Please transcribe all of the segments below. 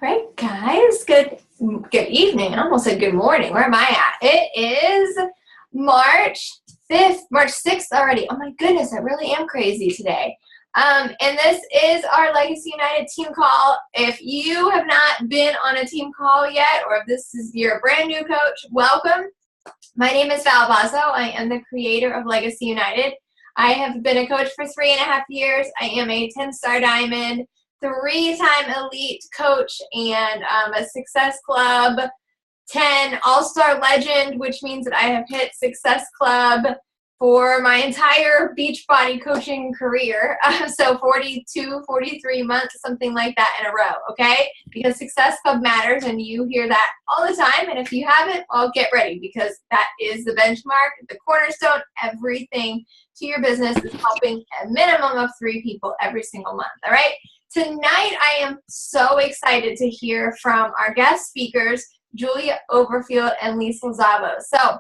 Right, guys. Good evening. I almost said good morning. Where am I at? It is March 5th, March 6th already. Oh my goodness, I really am crazy today. And this is our Legacy United team call. If you have not been on a team call yet, or if this is your brand new coach, welcome. My name is Val Bazo. I am the creator of Legacy United. I have been a coach for 3.5 years. I am a 10-star diamond, 3-time elite coach, and a Success Club 10 All-Star Legend, which means that I have hit Success Club for my entire Beachbody coaching career. So 42, 43 months, something like that in a row, okay? Because Success Club matters, and you hear that all the time. And if you haven't, well, get ready, because that is the benchmark, the cornerstone. Everything to your business is helping a minimum of 3 people every single month, all right? Tonight, I am so excited to hear from our guest speakers, Julia Overfield and Leisel. So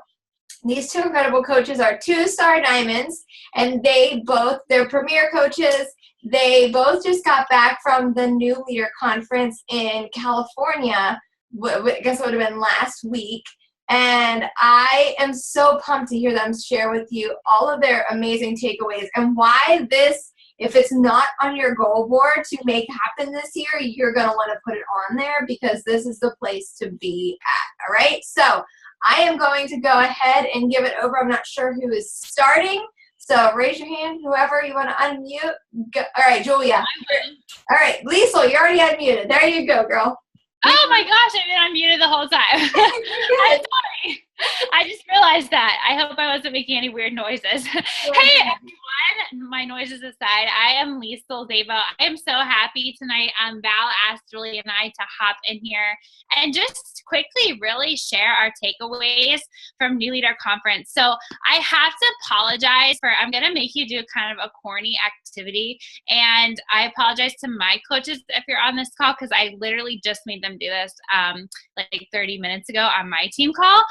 these two incredible coaches are 2-star diamonds, and they're premier coaches. They both just got back from the New Leader Conference in California. I guess it would have been last week. And I am so pumped to hear them share with you all of their amazing takeaways and why this, if it's not on your goal board to make happen this year, you're going to want to put it on there, because this is the place to be at. All right. So I am going to go ahead and give it over. I'm not sure who is starting. So raise your hand, whoever you want to unmute. Go. All right, Julia. All right, Leisel, you're already unmuted. There you go, girl. Oh my gosh, I've been unmuted the whole time. I'm sorry. I just realized that. I hope I wasn't making any weird noises. Hey everyone, my noises aside, I am Leisel Zabo. I am so happy tonight. Val asked Julie and I to hop in here and just quickly really share our takeaways from New Leader Conference. So I have to apologize I'm going to make you do kind of a corny activity. And I apologize to my coaches if you're on this call, because I literally just made them do this like 30 minutes ago on my team call.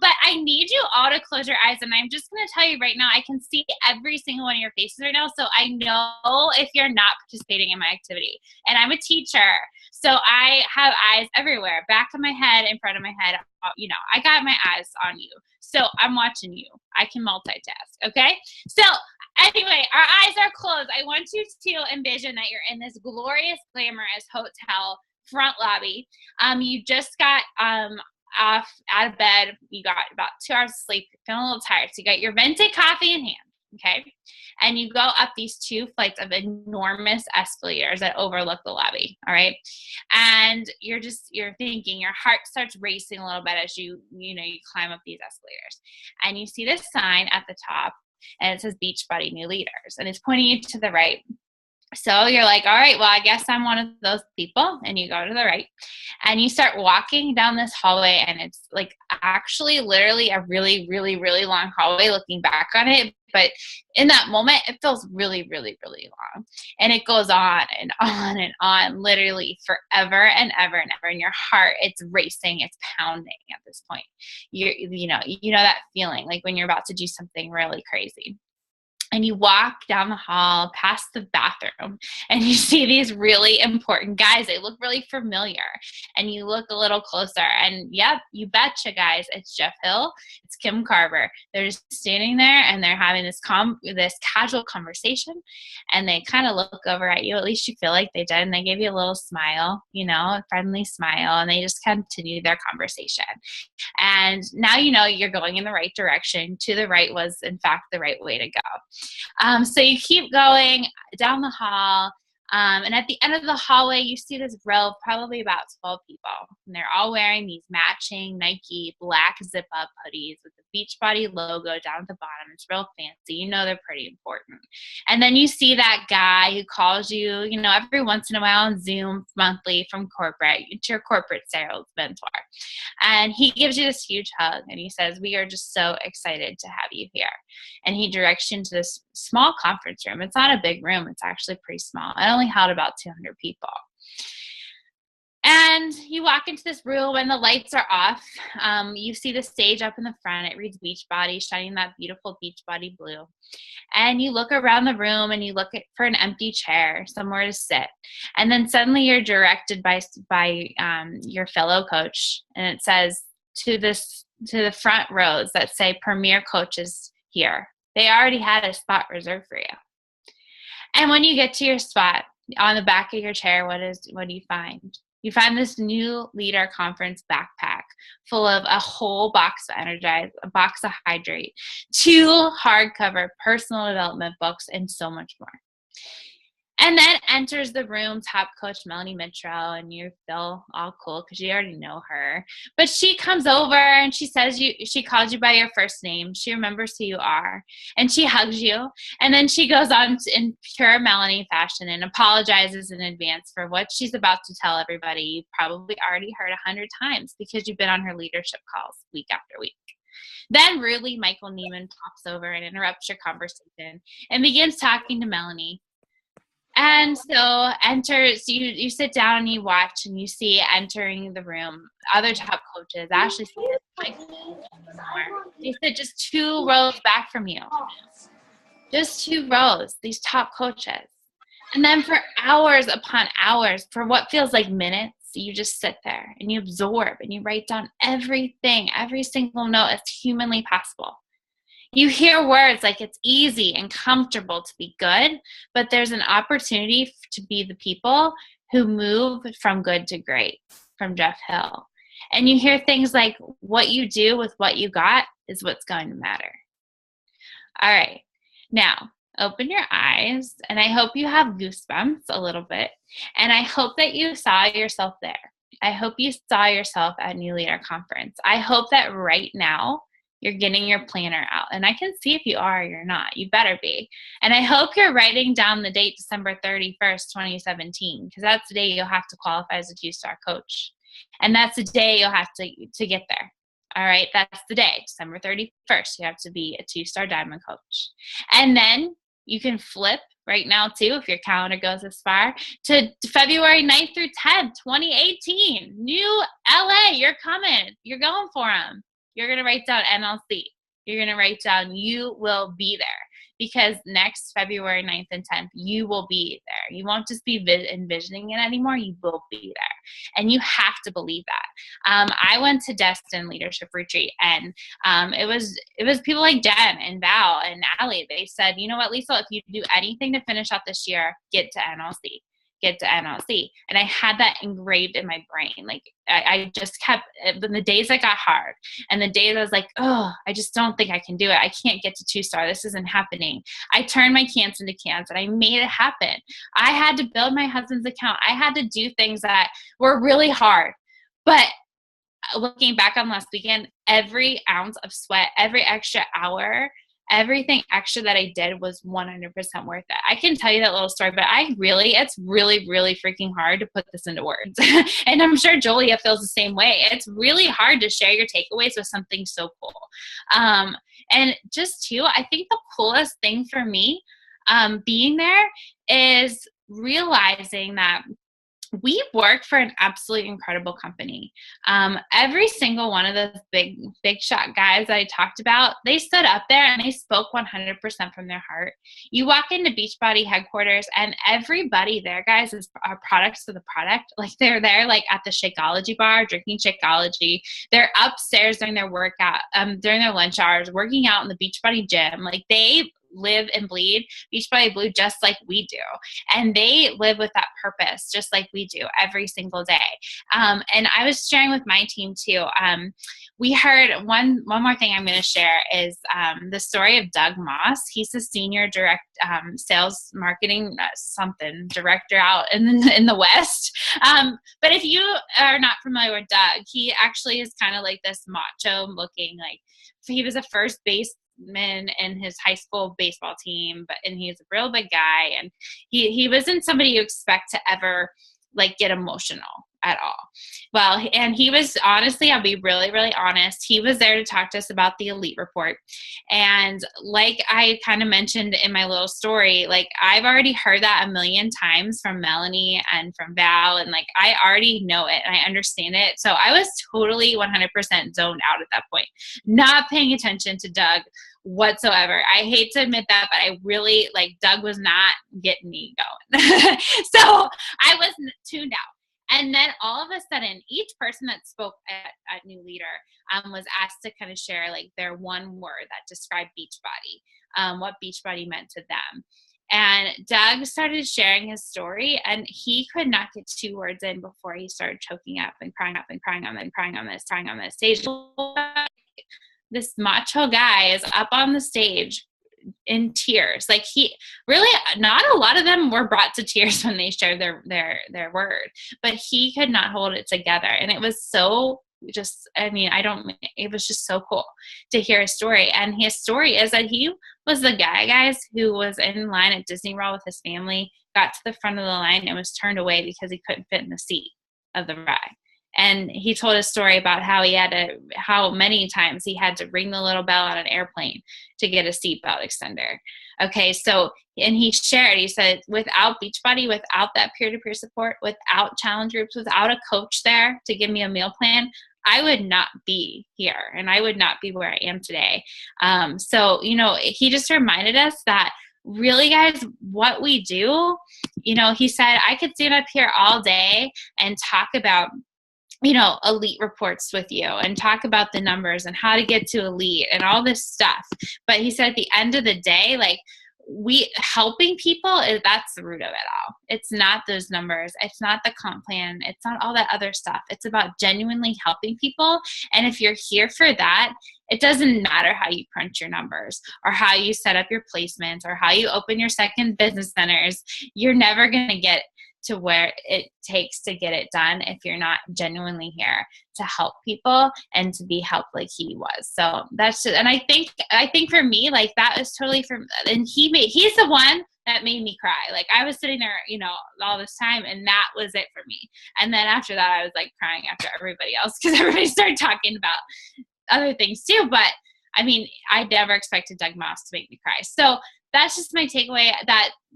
But I need you all to close your eyes, and I'm just going to tell you right now, I can see every single one of your faces right now, so I know if you're not participating in my activity. And I'm a teacher, so I have eyes everywhere, back of my head, in front of my head. You know, I got my eyes on you, so I'm watching you. I can multitask, okay? So anyway, our eyes are closed. I want you to envision that you're in this glorious, glamorous hotel front lobby. You just got off out of bed. You got about 2 hours of sleep. You're feeling a little tired. So you got your venti coffee in hand, okay? And you go up these 2 flights of enormous escalators that overlook the lobby, all right? And you're thinking, your heart starts racing a little bit as you climb up these escalators. And you see this sign at the top, and it says Beachbody New Leaders, and it's pointing you to the right. So you're like, all right, well, I guess I'm one of those people. And you go to the right and you start walking down this hallway, and it's like actually literally a really, really, really long hallway looking back on it. But in that moment, it feels really, really, really long. And it goes on and on and on, literally forever and ever and ever. And your heart, it's racing, it's pounding at this point. You know that feeling like when you're about to do something really crazy. And you walk down the hall past the bathroom, and you see these really important guys. They look really familiar, and you look a little closer, and yep, you betcha, guys, it's Jeff Hill, it's Kim Carver. They're just standing there, and they're having this casual conversation, and they kind of look over at you. At least you feel like they did, and they give you a little smile, a friendly smile, and they just continue their conversation. And now you know you're going in the right direction. To the right was, in fact, the right way to go. So you keep going down the hall, and at the end of the hallway, you see this row of probably about 12 people. And they're all wearing these matching Nike black zip-up hoodies with the Beachbody logo down at the bottom. It's real fancy. You know they're pretty important. And then you see that guy who calls you, every once in a while on Zoom monthly from corporate. It's your corporate sales mentor. And he gives you this huge hug, and he says, we are just so excited to have you here. And he directs you into this small conference room. It's not a big room. It's actually pretty small. It only held about 200 people. And you walk into this room and the lights are off. You see the stage up in the front. It reads Beachbody, shining that beautiful Beachbody blue. And you look around the room and you look for an empty chair, somewhere to sit. And then suddenly you're directed by your fellow coach, and it says to the front rows that say Premier Coaches here. They already had a spot reserved for you. And when you get to your spot, on the back of your chair, what do you find? You find this new leader conference backpack full of a whole box of Energize, a box of Hydrate, 2 hardcover personal development books, and so much more. And then enters the room top coach Melanie Mitro, and you feel all cool because you already know her. But she comes over and she calls you by your first name. She remembers who you are, and she hugs you. And then she goes on in pure Melanie fashion and apologizes in advance for what she's about to tell everybody. You've probably already heard 100 times because you've been on her leadership calls week after week. Then rudely, Michael Neiman pops over and interrupts your conversation and begins talking to Melanie. And so you sit down and you watch, and you see entering the room other top coaches. Ashley Smith, Michael, they sit just 2 rows back from you. Just 2 rows, these top coaches. And then for hours upon hours, for what feels like minutes, you just sit there and you absorb and you write down everything, every single note as humanly possible. You hear words like it's easy and comfortable to be good, but there's an opportunity to be the people who move from good to great, from Jeff Hill. And you hear things like what you do with what you got is what's going to matter. All right. Now, open your eyes, and I hope you have goosebumps a little bit, and I hope that you saw yourself there. I hope you saw yourself at New Leader Conference. I hope that right now you're getting your planner out, and I can see if you are or you're not. You better be. And I hope you're writing down the date, December 31st, 2017, because that's the day you'll have to qualify as a 2-star coach. And that's the day you'll have to get there. All right, that's the day, December 31st. You have to be a 2-star diamond coach. And then you can flip right now, too, if your calendar goes this far, to February 9th through 10th, 2018. New LA, you're coming. You're going for them. You're going to write down MLC. You're going to write down you will be there, because next February 9th and 10th, you will be there. You won't just be envisioning it anymore. You will be there. And you have to believe that. I went to Destin Leadership Retreat, and it was people like Jen and Val and Allie. They said, you know what, Leisel, if you do anything to finish out this year, get to NLC. Get to NLC. And I had that engraved in my brain. Like I just kept, the days that got hard and the days I was like, oh, I just don't think I can do it. I can't get to 2-star. This isn't happening. I turned my cans into cans and I made it happen. I had to build my husband's account. I had to do things that were really hard. But looking back on last weekend, every ounce of sweat, every extra hour, everything extra that I did was 100% worth it. I can tell you that little story, but it's really, really freaking hard to put this into words. And I'm sure Julia feels the same way. It's really hard to share your takeaways with something so cool. And just too, I think the coolest thing for me being there is realizing that we work for an absolutely incredible company. Every single one of those big shot guys that I talked about, they stood up there and they spoke 100% from their heart. You walk into Beachbody headquarters and everybody there, guys, are products of the product. Like they're there like at the Shakeology bar, drinking Shakeology. They're upstairs during their workout, during their lunch hours, working out in the Beachbody gym. Like they live and bleed Beachbody Blue just like we do. And they live with that purpose just like we do every single day. And I was sharing with my team too. We heard one more thing I'm going to share is the story of Doug Moss. He's the senior sales marketing director out in the West. But if you are not familiar with Doug, he actually is kind of like this macho looking, like he was a first baseman in his high school baseball team, and he's a real big guy, and he wasn't somebody you expect to ever like get emotional at all. Well, and he was, honestly, I'll be really, really honest, he was there to talk to us about the elite report. And like I kind of mentioned in my little story, like I've already heard that a million times from Melanie and from Val, and like I already know it and I understand it. So I was totally 100% zoned out at that point, not paying attention to Doug whatsoever. I hate to admit that, but I really, like, Doug was not getting me going. So I was tuned out. And then all of a sudden, each person that spoke at New Leader was asked to kind of share like their one word that described Beachbody, what Beachbody meant to them. And Doug started sharing his story, and he could not get 2 words in before he started choking up and crying on this stage. This macho guy is up on the stage in tears. Like, he really, not a lot of them were brought to tears when they shared their word, but he could not hold it together. And it was so just, I mean, it was just so cool to hear his story. And his story is that he was the guy, guys, who was in line at Disney World with his family, got to the front of the line and was turned away because he couldn't fit in the seat of the ride. And he told a story about how many times he had to ring the little bell on an airplane to get a seatbelt extender. Okay, so, and he said, without Beachbody, without that peer-to-peer support, without challenge groups, without a coach there to give me a meal plan, I would not be here and I would not be where I am today. So, he just reminded us that really, guys, what we do, he said, I could stand up here all day and talk about elite reports with you and talk about the numbers and how to get to elite and all this stuff. But he said at the end of the day, like, helping people, that's the root of it all. It's not those numbers. It's not the comp plan. It's not all that other stuff. It's about genuinely helping people. And if you're here for that, it doesn't matter how you crunch your numbers or how you set up your placements or how you open your second business centers. You're never going to get to where it takes to get it done if you're not genuinely here to help people and to be helped like he was. So that's just, and I think for me, like, that was totally and he's the one that made me cry. Like, I was sitting there, all this time, and that was it for me. And then after that, I was like crying after everybody else because everybody started talking about other things too. But I mean, I never expected Doug Moss to make me cry. So that's just my takeaway,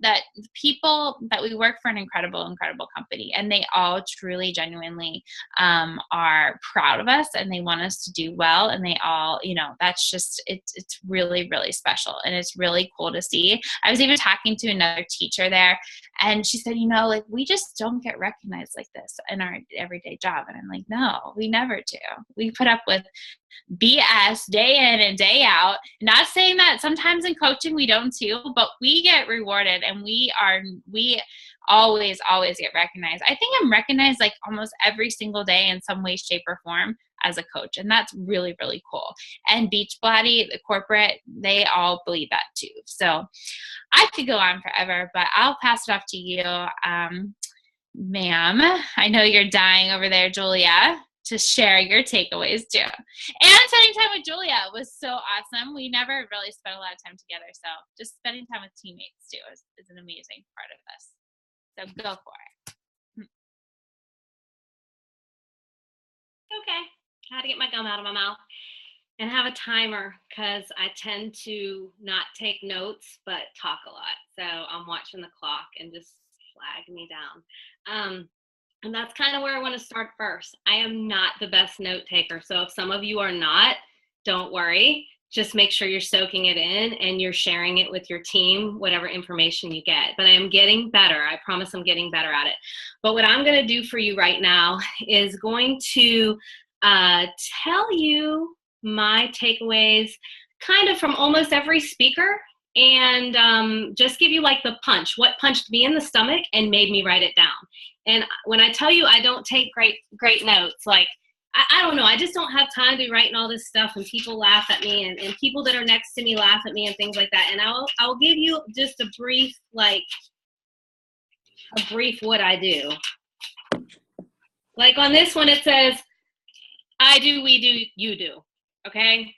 that people, that we work for an incredible, incredible company, and they all truly, genuinely are proud of us, and they want us to do well, and they all, that's just, it's really, really special, and it's really cool to see. I was even talking to another teacher there, and she said, like, we just don't get recognized like this in our everyday job. And I'm like, no, we never do. We put up with BS day in and day out. Not saying that sometimes in coaching we don't too, but we get rewarded, and we always get recognized. I think I'm recognized like almost every single day in some way, shape, or form as a coach, and that's really, really cool. And Beachbody, the corporate, they all believe that too. So I could go on forever, but I'll pass it off to you, ma'am. I know you're dying over there, Julia, to share your takeaways too. And spending time with Julia was so awesome. We never really spent a lot of time together, so just spending time with teammates too is an amazing part of this. So go for it. Okay, I had to get my gum out of my mouth and have a timer because I tend to not take notes but talk a lot. So I'm watching the clock and just flag me down. And that's kind of where I want to start first. I am not the best note taker. So if some of you are not, don't worry. Just make sure you're soaking it in and you're sharing it with your team, whatever information you get. But I am getting better. I promise I'm getting better at it. But what I'm going to do for you right now is going to tell you my takeaways kind of from almost every speaker, and just give you like the punch, what punched me in the stomach and made me write it down. And when I tell you I don't take great notes, like, I don't know, I just don't have time to be writing all this stuff, and people laugh at me, and people that are next to me laugh at me and things like that. And I'll give you just a brief what I do. Like on this one, it says, I do, we do, you do, okay?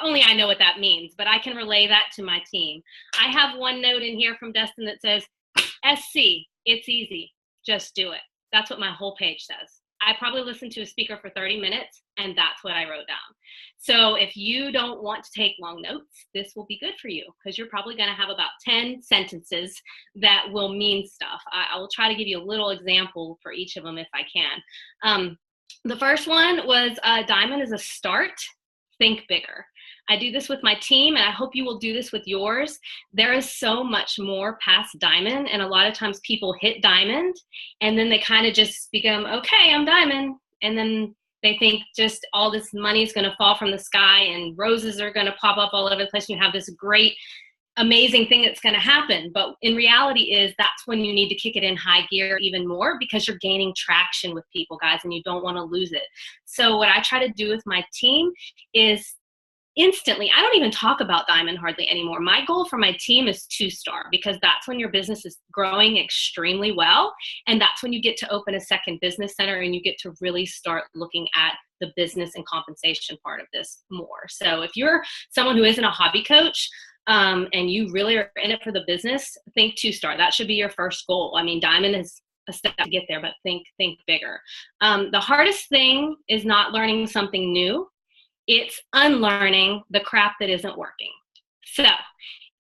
Only I know what that means, but I can relay that to my team. I have one note in here from Dustin that says, SC, it's easy. Just do it. That's what my whole page says. I probably listened to a speaker for 30 minutes, and that's what I wrote down. So if you don't want to take long notes, this will be good for you, because you're probably going to have about 10 sentences that will mean stuff. I will try to give you a little example for each of them if I can. The first one was diamond is a start, think bigger. I do this with my team, and I hope you will do this with yours. There is so much more past diamond, and a lot of times people hit diamond and then they kind of just become, okay, I'm diamond, and then they think just all this money is going to fall from the sky and roses are going to pop up all over the place. You have this great, amazing thing that's going to happen. But in reality is that's when you need to kick it in high gear even more, because you're gaining traction with people, guys, and you don't want to lose it. So what I try to do with my team is instantly, I don't even talk about diamond hardly anymore. My goal for my team is 2-star, because that's when your business is growing extremely well. And that's when you get to open a second business center and you get to really start looking at the business and compensation part of this more. So if you're someone who isn't a hobby coach, and you really are in it for the business, think 2-star. That should be your first goal. I mean, diamond is a step to get there, but think bigger. The hardest thing is not learning something new. It's unlearning the crap that isn't working. So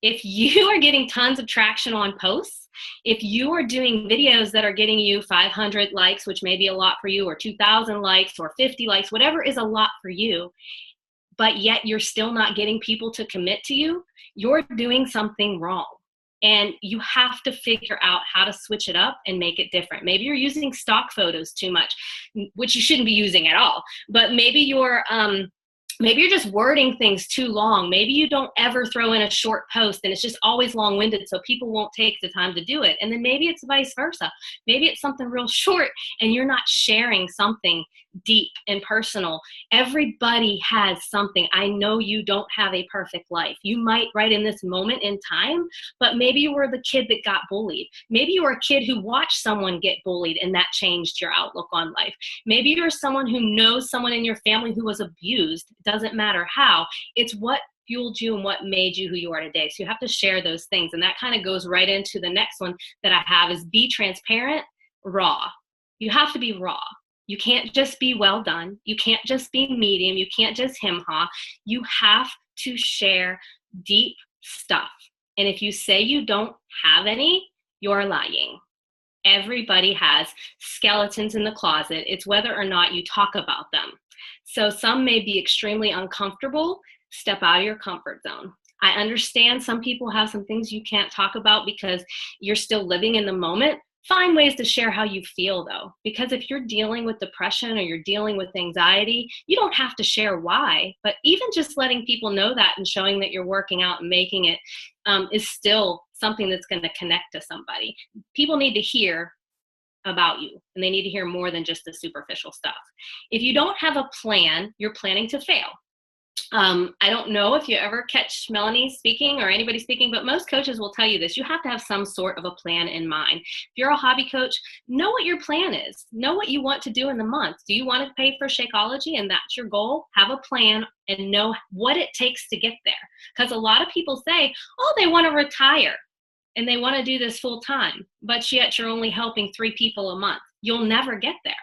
if you are getting tons of traction on posts, if you are doing videos that are getting you 500 likes, which may be a lot for you, or 2,000 likes or 50 likes, whatever is a lot for you, but yet you're still not getting people to commit to you, you're doing something wrong. And you have to figure out how to switch it up and make it different. Maybe you're using stock photos too much, which you shouldn't be using at all. But maybe you're just wording things too long. Maybe you don't ever throw in a short post and it's just always long-winded, so people won't take the time to do it. And then maybe it's vice versa. Maybe it's something real short and you're not sharing something deep and personal. Everybody has something. I know you don't have a perfect life. You might right in this moment in time, but maybe you were the kid that got bullied. Maybe you were a kid who watched someone get bullied and that changed your outlook on life. Maybe you're someone who knows someone in your family who was abused. It doesn't matter how. It's what fueled you and what made you who you are today. So you have to share those things. And that kind of goes right into the next one that I have is be transparent, raw. You have to be raw. You can't just be well done. You can't just be medium. You can't just hem-haw. You have to share deep stuff. And if you say you don't have any, you're lying. Everybody has skeletons in the closet. It's whether or not you talk about them. So some may be extremely uncomfortable. Step out of your comfort zone. I understand some people have some things you can't talk about because you're still living in the moment. Find ways to share how you feel, though, because if you're dealing with depression or you're dealing with anxiety, you don't have to share why, but even just letting people know that and showing that you're working out and making it is still something that's going to connect to somebody. People need to hear about you, and they need to hear more than just the superficial stuff. If you don't have a plan, you're planning to fail. I don't know if you ever catch Melanie speaking or anybody speaking, but most coaches will tell you this. You have to have some sort of a plan in mind. If you're a hobby coach, know what your plan is. Know what you want to do in the month. Do you want to pay for Shakeology and that's your goal? Have a plan and know what it takes to get there. Because a lot of people say, oh, they want to retire and they want to do this full time, but yet you're only helping 3 people a month. You'll never get there.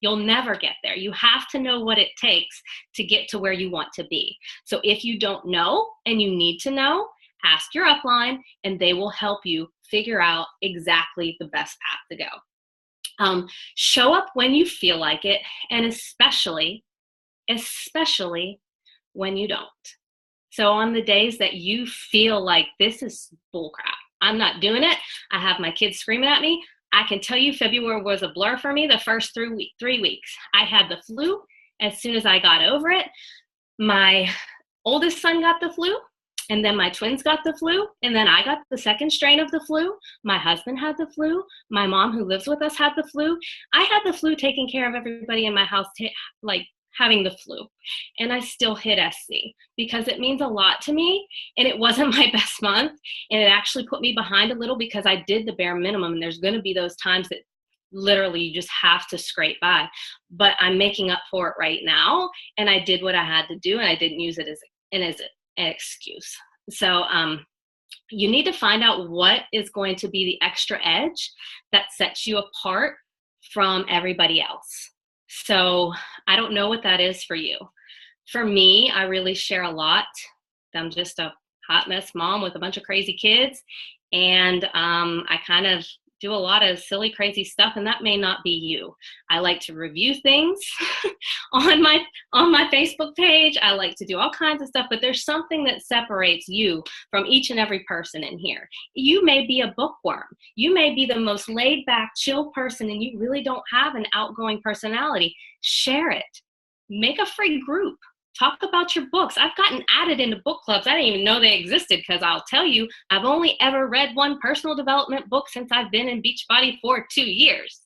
You'll never get there. You have to know what it takes to get to where you want to be. So if you don't know and you need to know, ask your upline and they will help you figure out exactly the best path to go. Show up when you feel like it, and especially when you don't. So on the days that you feel like this is bullcrap, I'm not doing it, I have my kids screaming at me, I can tell you February was a blur for me the first 3 weeks. I had the flu. As soon as I got over it, my oldest son got the flu, and then my twins got the flu, and then I got the second strain of the flu. My husband had the flu. My mom, who lives with us, had the flu. I had the flu taking care of everybody in my house, having the flu, and I still hit SC because it means a lot to me, and it wasn't my best month, and it actually put me behind a little because I did the bare minimum, and there's going to be those times that literally you just have to scrape by, but I'm making up for it right now, and I did what I had to do, and I didn't use it as an excuse. So you need to find out what is going to be the extra edge that sets you apart from everybody else. So I don't know what that is for you. For me, I really share a lot. I'm just a hot mess mom with a bunch of crazy kids. And I kind of do a lot of silly, crazy stuff, and that may not be you. I like to review things on my Facebook page. I like to do all kinds of stuff, but there's something that separates you from each and every person in here. You may be a bookworm. You may be the most laid back, chill person, and you really don't have an outgoing personality. Share it. Make a free group. Talk about your books. I've gotten added into book clubs. I didn't even know they existed, because I'll tell you, I've only ever read one personal development book since I've been in Beachbody for 2 years.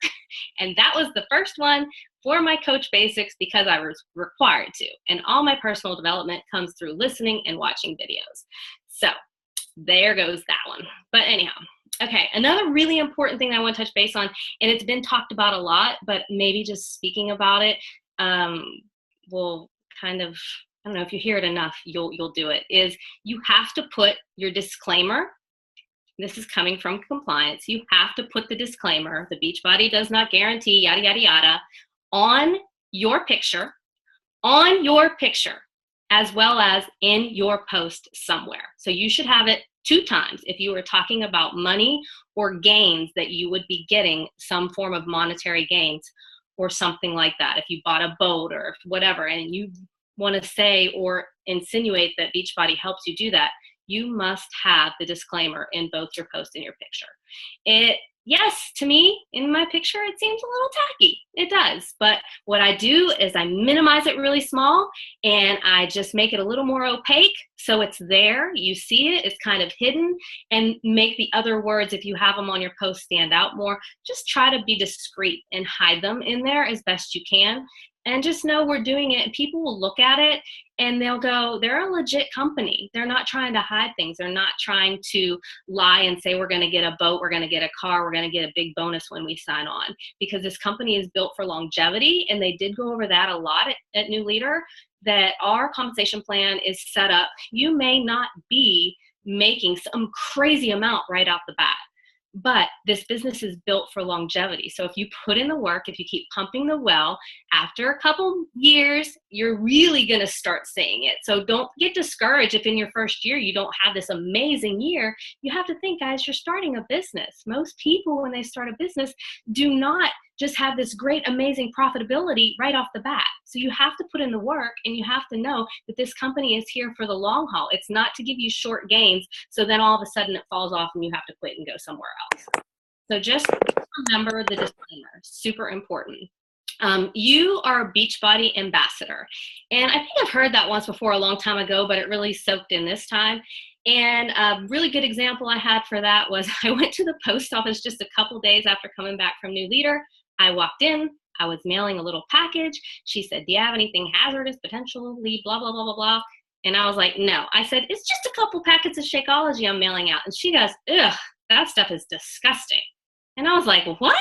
And that was the first one for my Coach Basics, because I was required to. And all my personal development comes through listening and watching videos. So there goes that one. But anyhow, okay, another really important thing I want to touch base on, and it's been talked about a lot, but maybe just speaking about it will kind of, I don't know, if you hear it enough, you'll do it, is you have to put your disclaimer. This is coming from compliance. You have to put the disclaimer, the Beachbody does not guarantee, yada, yada, yada, on your picture, as well as in your post somewhere. So you should have it 2 times. If you were talking about money or gains that you would be getting, some form of monetary gains or something like that, if you bought a boat or whatever, and you want to say or insinuate that Beachbody helps you do that, you must have the disclaimer in both your post and your picture. Yes, to me, in my picture, it seems a little tacky. It does. But what I do is I minimize it really small, and I just make it a little more opaque so it's there. You see it. It's kind of hidden, and make the other words, if you have them on your post, stand out more. Just try to be discreet and hide them in there as best you can. And just know we're doing it. People will look at it and they'll go, they're a legit company. They're not trying to hide things. They're not trying to lie and say, we're going to get a boat, we're going to get a car, we're going to get a big bonus when we sign on. Because this company is built for longevity. And they did go over that a lot at New Leader, that our compensation plan is set up. You may not be making some crazy amount right off the bat, but this business is built for longevity. So if you put in the work, if you keep pumping the well, after a couple years, you're really going to start seeing it. So don't get discouraged if in your first year you don't have this amazing year. You have to think, guys, you're starting a business. Most people, when they start a business, do not just have this great, amazing profitability right off the bat. So you have to put in the work, and you have to know that this company is here for the long haul. It's not to give you short gains, so then all of a sudden it falls off and you have to quit and go somewhere else. So just remember the disclaimer, super important. You are a Beachbody ambassador. And I think I've heard that once before a long time ago, but it really soaked in this time. And a really good example I had for that was I went to the post office just a couple days after coming back from New Leader. I walked in, I was mailing a little package. She said, do you have anything hazardous, potentially, blah, blah, blah, blah, blah. And I was like, no. I said, it's just a couple packets of Shakeology I'm mailing out. And she goes, ugh, that stuff is disgusting. And I was like, what?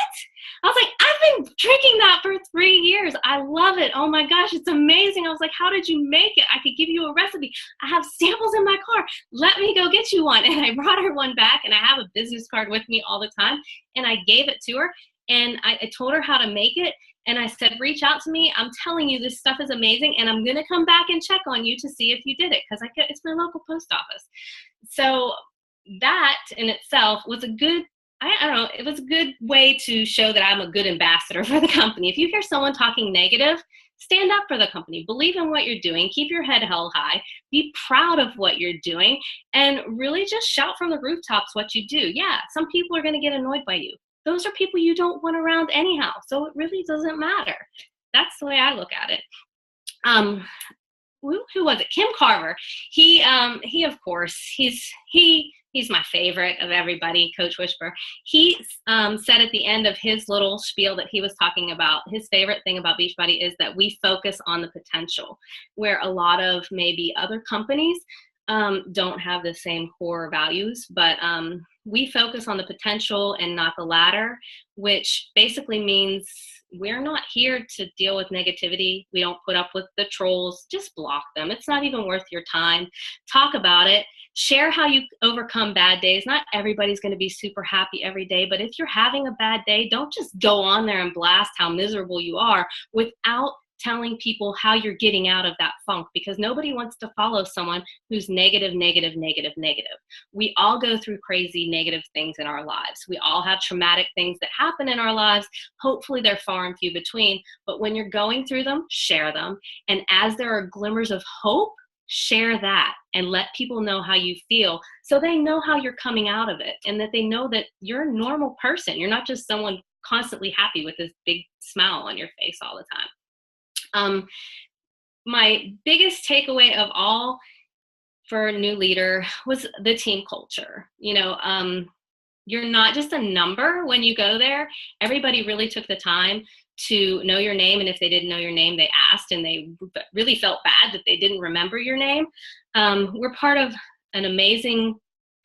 I was like, I've been drinking that for 3 years. I love it. Oh my gosh, it's amazing. I was like, how did you make it? I could give you a recipe. I have samples in my car. Let me go get you one. And I brought her one back, and I have a business card with me all the time. And I gave it to her, and I told her how to make it. And I said, reach out to me. I'm telling you, this stuff is amazing. And I'm going to come back and check on you to see if you did it, because it's my local post office. So that in itself was a good, I don't know, it was a good way to show that I'm a good ambassador for the company. If you hear someone talking negative, stand up for the company. Believe in what you're doing. Keep your head held high. Be proud of what you're doing. And really just shout from the rooftops what you do. Yeah, some people are going to get annoyed by you. Those are people you don't want around anyhow. So it really doesn't matter. That's the way I look at it. Who was it? Kim Carver. He of course, he's my favorite of everybody, Coach Whisper. He said at the end of his little spiel that he was talking about, his favorite thing about Beachbody is that we focus on the potential, where a lot of maybe other companies don't have the same core values. But we focus on the potential and not the latter, which basically means we're not here to deal with negativity. We don't put up with the trolls. Just block them. It's not even worth your time. Talk about it. Share how you overcome bad days. Not everybody's going to be super happy every day, but if you're having a bad day, don't just go on there and blast how miserable you are without telling people how you're getting out of that funk, because nobody wants to follow someone who's negative, negative, negative, negative. We all go through crazy negative things in our lives. We all have traumatic things that happen in our lives. Hopefully they're far and few between, but when you're going through them, share them. And as there are glimmers of hope, share that and let people know how you feel, so they know how you're coming out of it, and that they know that you're a normal person. You're not just someone constantly happy with this big smile on your face all the time. My biggest takeaway of all for a new leader was the team culture. You're not just a number when you go there. Everybody really took the time to know your name, and if they didn't know your name, they asked, and they really felt bad that they didn't remember your name. We're part of an amazing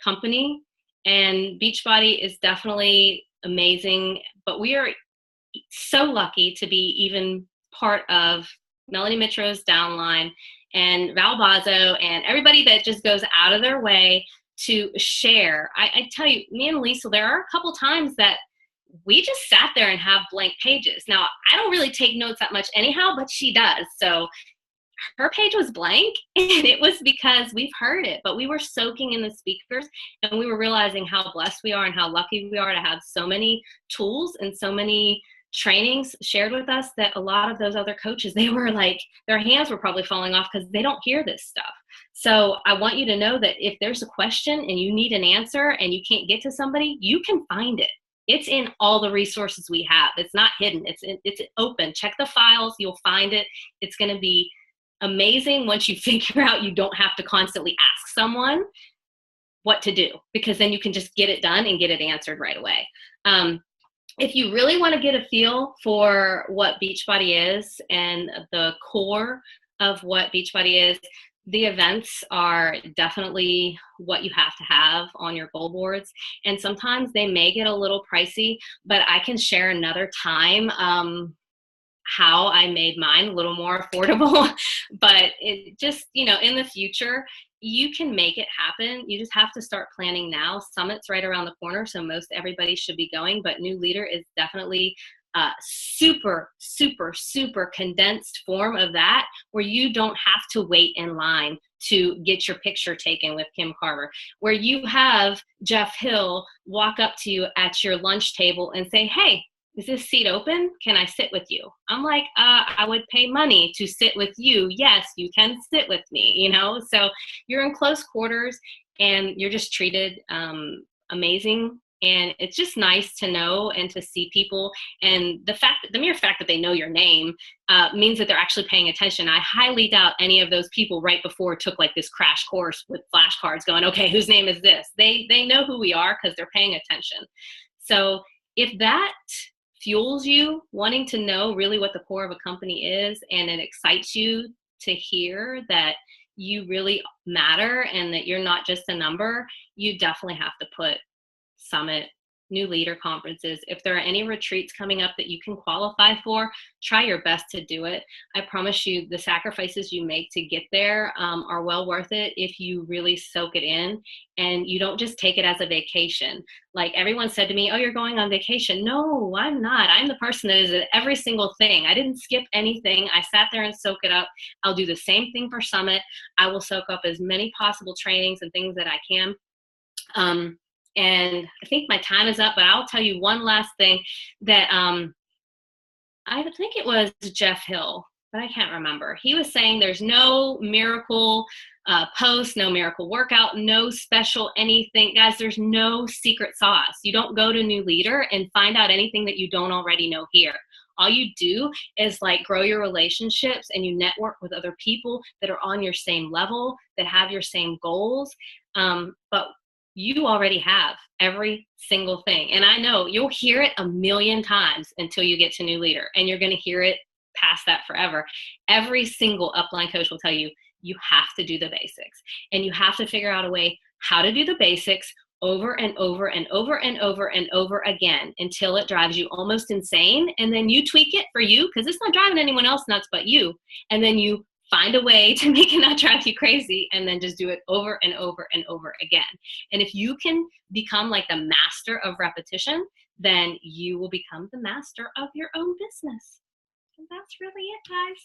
company, and Beachbody is definitely amazing, but we are so lucky to be even part of Melanie Mitro's downline and Val Bazzo and everybody that just goes out of their way to share. I tell you, me and Leisel, there are a couple times that we just sat there and have blank pages. Now, I don't really take notes that much anyhow, but she does. So her page was blank, and it was because we've heard it, but we were soaking in the speakers, and we were realizing how blessed we are and how lucky we are to have so many tools and so many trainings shared with us, that a lot of those other coaches, they were like, their hands were probably falling off because they don't hear this stuff. So I want you to know that if there's a question and you need an answer and you can't get to somebody, you can find it. It's in all the resources we have. It's not hidden. It's open. Check the files. You'll find it. It's going to be amazing once you figure out you don't have to constantly ask someone what to do, because then you can just get it done and get it answered right away. If you really want to get a feel for what Beachbody is and the core of what Beachbody is, the events are definitely what you have to have on your goal boards. And sometimes they may get a little pricey, but I can share another time how I made mine a little more affordable. But it just, in the future, you can make it happen. You just have to start planning now. Summit's right around the corner, so most everybody should be going, but New Leader is definitely a super, super, super condensed form of that, where you don't have to wait in line to get your picture taken with Kim Carver, where you have Jeff Hill walk up to you at your lunch table and say, "Hey, is this seat open? Can I sit with you?" I'm like, I would pay money to sit with you. Yes, you can sit with me, So you're in close quarters and you're just treated amazing. And it's just nice to know and to see people. And the mere fact that they know your name means that they're actually paying attention. I highly doubt any of those people right before took like this crash course with flashcards going, okay, whose name is this? They know who we are because they're paying attention. So if that fuels you wanting to know really what the core of a company is, and it excites you to hear that you really matter and that you're not just a number, you definitely have to put Summit, New Leader conferences. If there are any retreats coming up that you can qualify for, try your best to do it. I promise you the sacrifices you make to get there are well worth it if you really soak it in and you don't just take it as a vacation. Like everyone said to me, "Oh, you're going on vacation." No, I'm not. I'm the person that is at every single thing. I didn't skip anything. I sat there and soak it up. I'll do the same thing for Summit. I will soak up as many possible trainings and things that I can. And I think my time is up, but I'll tell you one last thing that I think it was Jeff Hill, but I can't remember. He was saying there's no miracle post, no miracle workout, no special anything. Guys, there's no secret sauce. You don't go to New Leader and find out anything that you don't already know here. All you do is like grow your relationships and you network with other people that are on your same level, that have your same goals. But you already have every single thing. And I know you'll hear it a million times until you get to New Leader, and you're going to hear it past that forever. Every single upline coach will tell you, you have to do the basics, and you have to figure out a way how to do the basics over and over and over and over and over again until it drives you almost insane. And then you tweak it for you, because it's not driving anyone else nuts but you. And then you find a way to make it not drive you crazy, and then just do it over and over and over again. And if you can become like the master of repetition, then you will become the master of your own business. And that's really it, guys.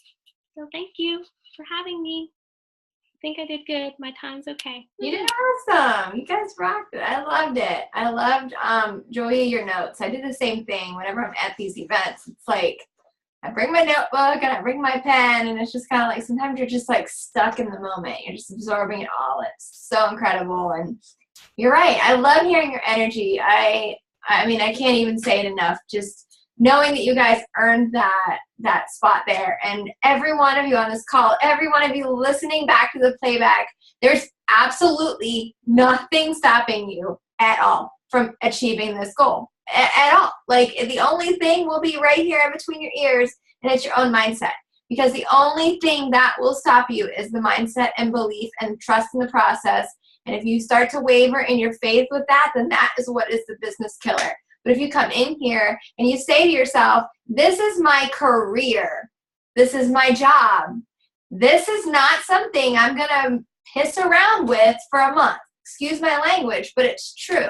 So thank you for having me. I think I did good. My time's okay. You did awesome. You guys rocked it. I loved it. I loved, Julia, your notes. I do the same thing whenever I'm at these events. It's like, I bring my notebook and I bring my pen, and it's just kind of like, sometimes you're just like stuck in the moment. You're just absorbing it all. It's so incredible. And you're right. I love hearing your energy. I mean, I can't even say it enough. Just knowing that you guys earned that spot there. And every one of you on this call, every one of you listening back to the playback, there's absolutely nothing stopping you at all from achieving this goal. At all. Like, the only thing will be right here in between your ears, and it's your own mindset. Because the only thing that will stop you is the mindset and belief and trust in the process. And if you start to waver in your faith with that, then that is what is the business killer. But if you come in here and you say to yourself, this is my career, this is my job, this is not something I'm going to piss around with for a month. Excuse my language, but it's true.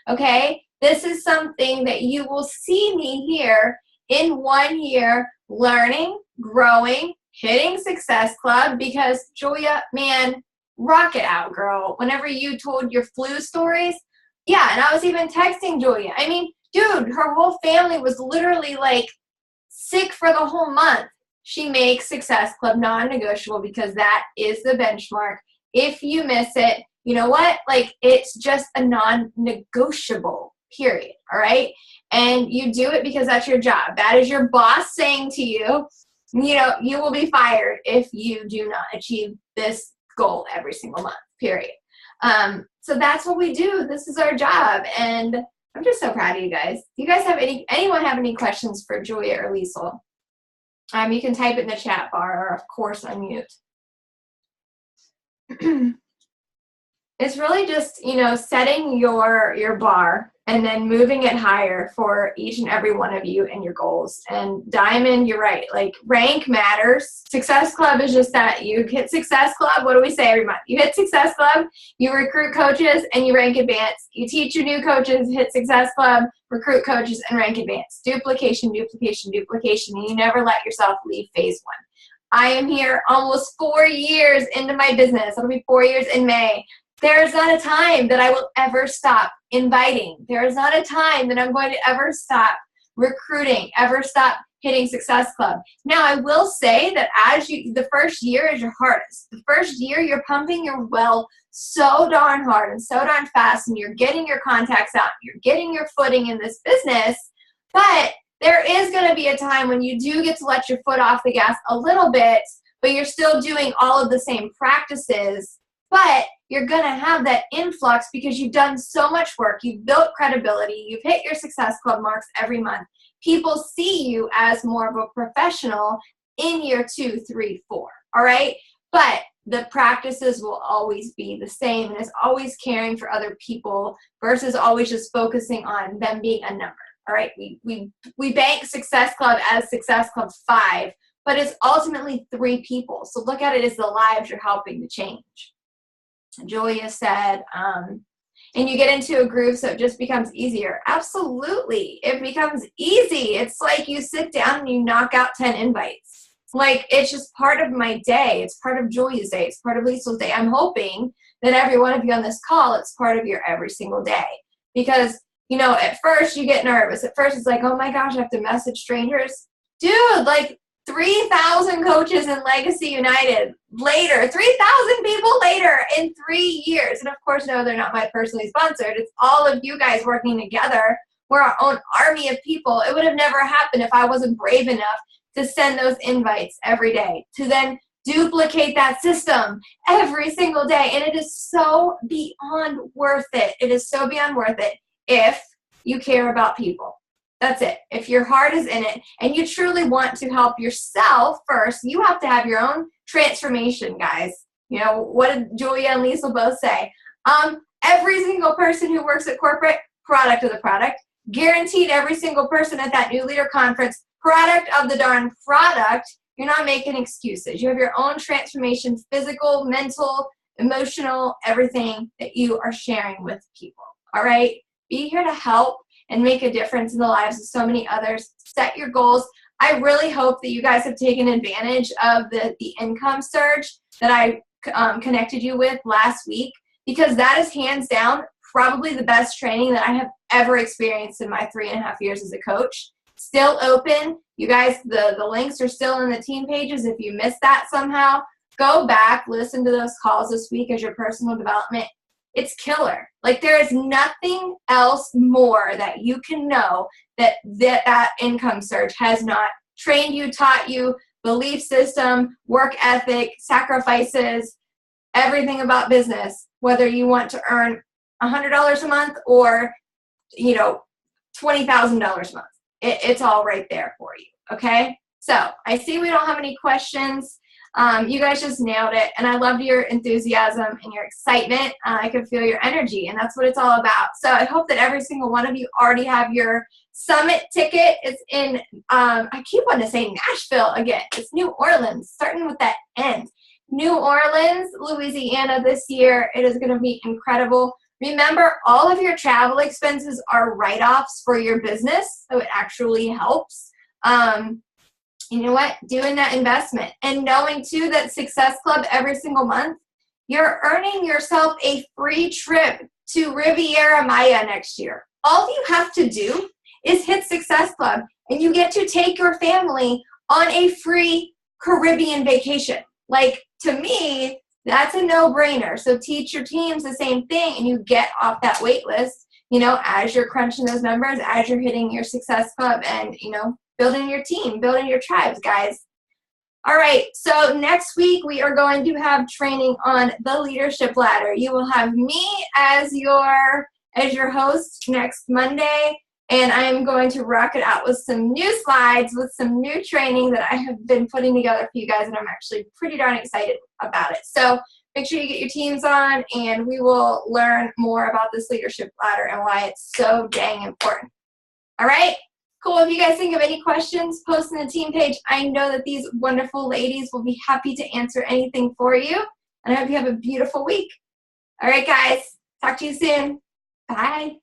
Okay? This is something that you will see me here in 1 year, learning, growing, hitting Success Club, because Julia, man, rock it out, girl. Whenever you told your flu stories, yeah, and I was even texting Julia. I mean, dude, her whole family was literally like sick for the whole month. She makes Success Club non-negotiable because that is the benchmark. If you miss it, you know what? Like, it's just a non-negotiable, period. All right? And you do it because that's your job. That is your boss saying to you, you know, you will be fired if you do not achieve this goal every single month, period. So that's what we do. This is our job. And I'm just so proud of you guys. Do you guys have anyone have any questions for Julia or Leisel? You can type it in the chat bar, or of course unmute. It's really just, you know, setting your bar and then moving it higher for each and every one of you and your goals. And Diamond, you're right. Like, rank matters. Success Club is just that. You hit Success Club. What do we say every month? You hit Success Club, you recruit coaches, and you rank advanced. You teach your new coaches, hit Success Club, recruit coaches, and rank advanced. Duplication, duplication, duplication. And you never let yourself leave phase 1. I am here almost 4 years into my business. It'll be 4 years in May. There is not a time that I will ever stop inviting. There is not a time that I'm going to ever stop recruiting, ever stop hitting Success Club. Now, I will say that the first year is your hardest. The first year, you're pumping your well so darn hard and so darn fast, and you're getting your contacts out. You're getting your footing in this business. But there is going to be a time when you do get to let your foot off the gas a little bit, but you're still doing all of the same practices. But you're going to have that influx because you've done so much work. You've built credibility. You've hit your Success Club marks every month. People see you as more of a professional in year 2, 3, 4. All right? But the practices will always be the same, and it's always caring for other people versus always just focusing on them being a number. All right? We bank Success Club as Success Club 5, but it's ultimately 3 people. So look at it as the lives you're helping to change. Julia said, and you get into a groove so it just becomes easier. Absolutely. It becomes easy. It's like you sit down and you knock out 10 invites. Like, it's just part of my day. It's part of Julia's day. It's part of Liesel's day. I'm hoping that every one of you on this call, it's part of your every single day. Because, you know, at first you get nervous. At first it's like, oh my gosh, I have to message strangers. Dude, like, 3,000 coaches in Legacy United later, 3,000 people later in 3 years. And of course, no, they're not my personally sponsored. It's all of you guys working together. We're our own army of people. It would have never happened if I wasn't brave enough to send those invites every day, to then duplicate that system every single day. And it is so beyond worth it. It is so beyond worth it if you care about people. That's it. If your heart is in it and you truly want to help yourself first, you have to have your own transformation, guys. You know, what did Julia and Leisel both say? Every single person who works at corporate, product of the product. Guaranteed every single person at that new leader conference, product of the darn product. You're not making excuses. You have your own transformation, physical, mental, emotional, everything that you are sharing with people. All right? Be here to help and make a difference in the lives of so many others. Set your goals. I really hope that you guys have taken advantage of the income surge that I connected you with last week, because that is hands down probably the best training that I have ever experienced in my 3.5 years as a coach. Still open. You guys, the links are still in the team pages. If you missed that somehow, go back, listen to those calls this week as your personal development. It's killer. Like, there is nothing else more that you can know that income surge has not trained you, taught you, belief system, work ethic, sacrifices, everything about business, whether you want to earn $100 a month or, $20,000 a month. It's all right there for you, okay? So I see we don't have any questions. You guys just nailed it, and I loved your enthusiasm and your excitement. I could feel your energy, and that's what it's all about. So I hope that every single one of you already have your summit ticket. It's in, I keep wanting to say Nashville again. It's New Orleans, starting with that end. New Orleans, Louisiana this year. It is going to be incredible. Remember, all of your travel expenses are write-offs for your business, so it actually helps. You know what? Doing that investment and knowing too that Success Club every single month, you're earning yourself a free trip to Riviera Maya next year. All you have to do is hit Success Club and you get to take your family on a free Caribbean vacation. Like, to me, that's a no-brainer. So teach your teams the same thing and you get off that wait list, as you're crunching those numbers, as you're hitting your Success Club and, building your team, building your tribes, guys. All right, so next week we are going to have training on the leadership ladder. You will have me as your host next Monday, and I am going to rock it out with some new slides, with some new training that I have been putting together for you guys, and I'm actually pretty darn excited about it. So make sure you get your teams on, and we will learn more about this leadership ladder and why it's so dang important. All right? Cool. If you guys think of any questions, post in the team page. I know that these wonderful ladies will be happy to answer anything for you. And I hope you have a beautiful week. All right, guys. Talk to you soon. Bye.